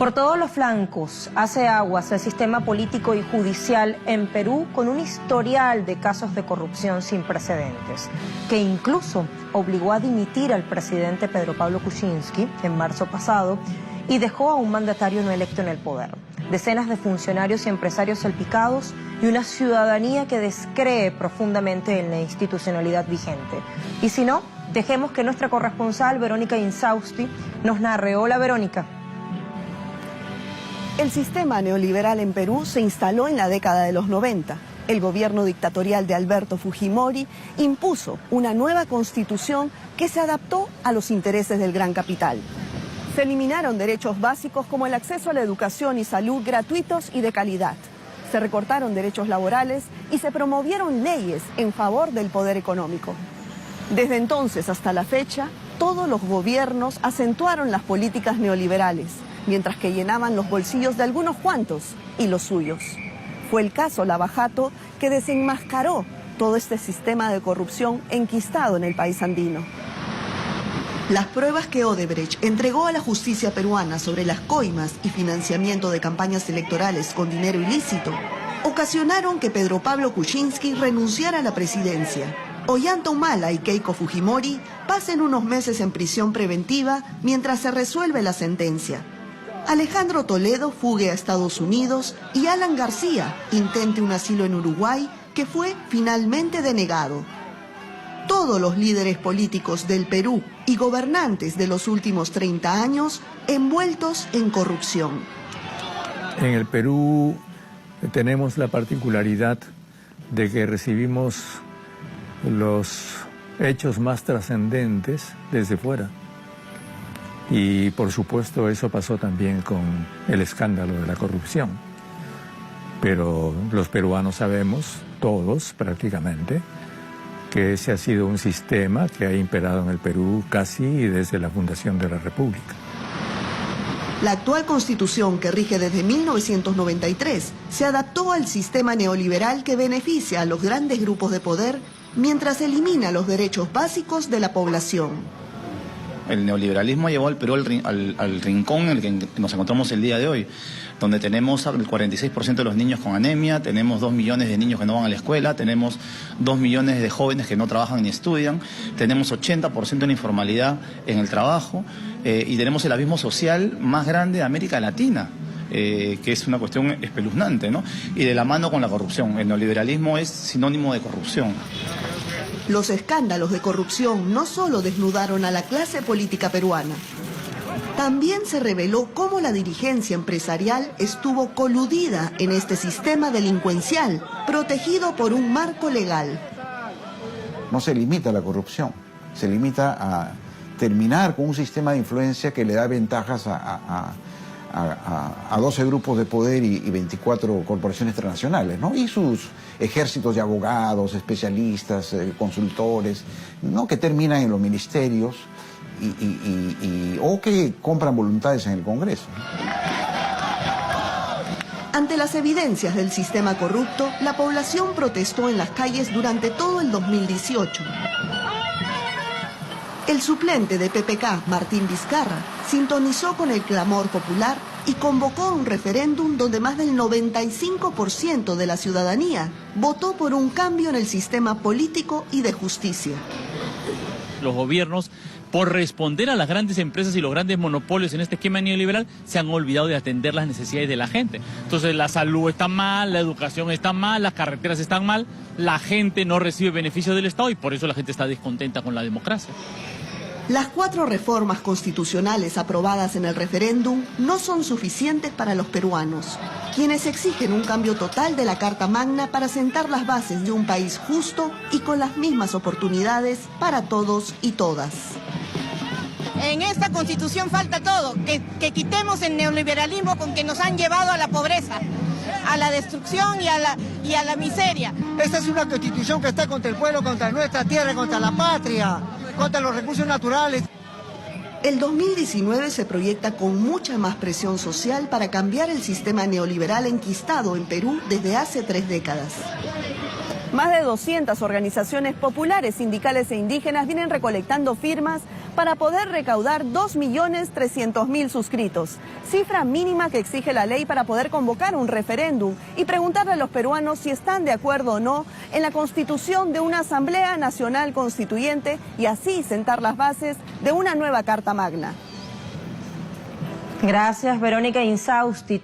Por todos los flancos hace aguas el sistema político y judicial en Perú con un historial de casos de corrupción sin precedentes, que incluso obligó a dimitir al presidente Pedro Pablo Kuczynski en marzo pasado y dejó a un mandatario no electo en el poder. Decenas de funcionarios y empresarios salpicados y una ciudadanía que descree profundamente en la institucionalidad vigente. Y si no, dejemos que nuestra corresponsal Verónica Insausti nos narre. Hola, Verónica. El sistema neoliberal en Perú se instaló en la década de los 90. El gobierno dictatorial de Alberto Fujimori impuso una nueva constitución que se adaptó a los intereses del gran capital. Se eliminaron derechos básicos como el acceso a la educación y salud gratuitos y de calidad. Se recortaron derechos laborales y se promovieron leyes en favor del poder económico. Desde entonces hasta la fecha, todos los gobiernos acentuaron las políticas neoliberales, mientras que llenaban los bolsillos de algunos cuantos y los suyos. Fue el caso Lava Jato que desenmascaró todo este sistema de corrupción enquistado en el país andino. Las pruebas que Odebrecht entregó a la justicia peruana sobre las coimas y financiamiento de campañas electorales con dinero ilícito ocasionaron que Pedro Pablo Kuczynski renunciara a la presidencia. Ollanta Humala y Keiko Fujimori pasen unos meses en prisión preventiva mientras se resuelve la sentencia. Alejandro Toledo fugue a Estados Unidos y Alan García intente un asilo en Uruguay que fue finalmente denegado. Todos los líderes políticos del Perú y gobernantes de los últimos 30 años envueltos en corrupción. En el Perú tenemos la particularidad de que recibimos los hechos más trascendentes desde fuera. Y por supuesto eso pasó también con el escándalo de la corrupción. Pero los peruanos sabemos, todos prácticamente, que ese ha sido un sistema que ha imperado en el Perú casi desde la fundación de la República. La actual constitución, que rige desde 1993, se adaptó al sistema neoliberal que beneficia a los grandes grupos de poder mientras elimina los derechos básicos de la población. El neoliberalismo llevó al Perú al rincón en el que nos encontramos el día de hoy, donde tenemos el 46% de los niños con anemia, tenemos 2 millones de niños que no van a la escuela, tenemos 2 millones de jóvenes que no trabajan ni estudian, tenemos 80% de la informalidad en el trabajo y tenemos el abismo social más grande de América Latina. Que es una cuestión espeluznante, ¿no? Y de la mano con la corrupción. El neoliberalismo es sinónimo de corrupción. Los escándalos de corrupción no solo desnudaron a la clase política peruana, también se reveló cómo la dirigencia empresarial estuvo coludida en este sistema delincuencial, protegido por un marco legal. No se limita a la corrupción, se limita a terminar con un sistema de influencia que le da ventajas a 12 grupos de poder y 24 corporaciones transnacionales, ¿no? Y sus ejércitos de abogados, especialistas, consultores, ¿no? Que terminan en los ministerios o que compran voluntades en el Congreso. Ante las evidencias del sistema corrupto, la población protestó en las calles durante todo el 2018. El suplente de PPK, Martín Vizcarra, sintonizó con el clamor popular y convocó un referéndum donde más del 95% de la ciudadanía votó por un cambio en el sistema político y de justicia. Los gobiernos, por responder a las grandes empresas y los grandes monopolios en este esquema neoliberal, se han olvidado de atender las necesidades de la gente. Entonces la salud está mal, la educación está mal, las carreteras están mal, la gente no recibe beneficios del Estado y por eso la gente está descontenta con la democracia. Las 4 reformas constitucionales aprobadas en el referéndum no son suficientes para los peruanos, quienes exigen un cambio total de la Carta Magna para sentar las bases de un país justo y con las mismas oportunidades para todos y todas. En esta Constitución falta todo, que quitemos el neoliberalismo con que nos han llevado a la pobreza, a la destrucción y a la miseria. Esta es una Constitución que está contra el pueblo, contra nuestra tierra, contra la patria, contra los recursos naturales. El 2019 se proyecta con mucha más presión social para cambiar el sistema neoliberal enquistado en Perú desde hace 3 décadas. Más de 200 organizaciones populares, sindicales e indígenas vienen recolectando firmas para poder recaudar 2.300.000 suscritos, cifra mínima que exige la ley para poder convocar un referéndum y preguntarle a los peruanos si están de acuerdo o no en la constitución de una Asamblea Nacional Constituyente y así sentar las bases de una nueva Carta Magna. Gracias, Verónica Insausti.